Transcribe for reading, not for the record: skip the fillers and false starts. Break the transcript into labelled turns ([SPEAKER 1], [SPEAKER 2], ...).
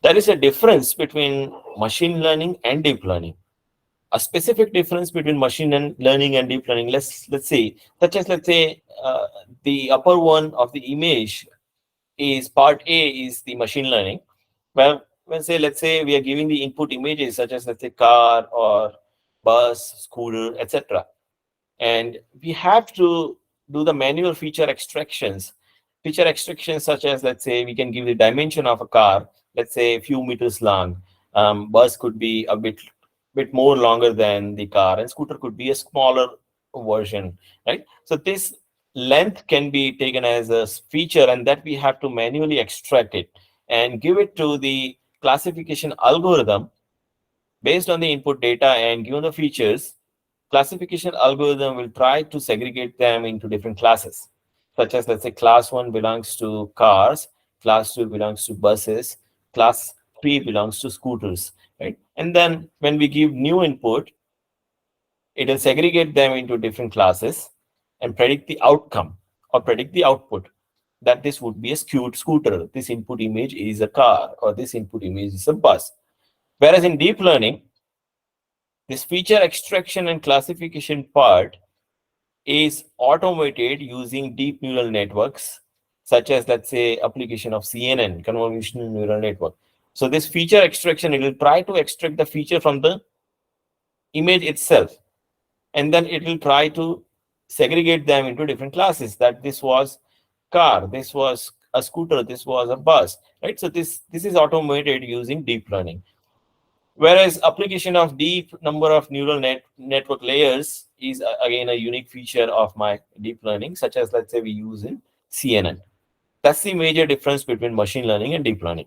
[SPEAKER 1] There is a difference between machine learning and deep learning. A specific difference between learning and deep learning. Let's say, such as let's say the upper one of the image is part A is the machine learning. Well, when say let's say we are giving the input images such as let's say car or bus, scooter, etc. And we have to do the manual feature extractions. Feature extractions such as let's say we can give the dimension of a car, let's say a few meters long. Bus could be a bit more longer than the car, and scooter could be a smaller version, right? So this length can be taken as a feature, and that we have to manually extract it and give it to the classification algorithm based on the input data. And given the features, classification algorithm will try to segregate them into different classes, such as let's say class 1 belongs to cars, class 2 belongs to buses, class 3 belongs to scooters, right? And then when we give new input, it will segregate them into different classes and predict the outcome or predict the output, that this would be a skewed scooter, this input image is a car, or this input image is a bus. Whereas in deep learning, this feature extraction and classification part is automated using deep neural networks, such as let's say application of CNN, convolutional neural network. So this feature extraction, it will try to extract the feature from the image itself, and then it will try to segregate them into different classes, that this was car, this was a scooter, this was a bus, right? So this is automated using deep learning. Whereas application of deep number of neural network layers is again a unique feature of my deep learning, such as let's say we use in CNN. That's the major difference between machine learning and deep learning.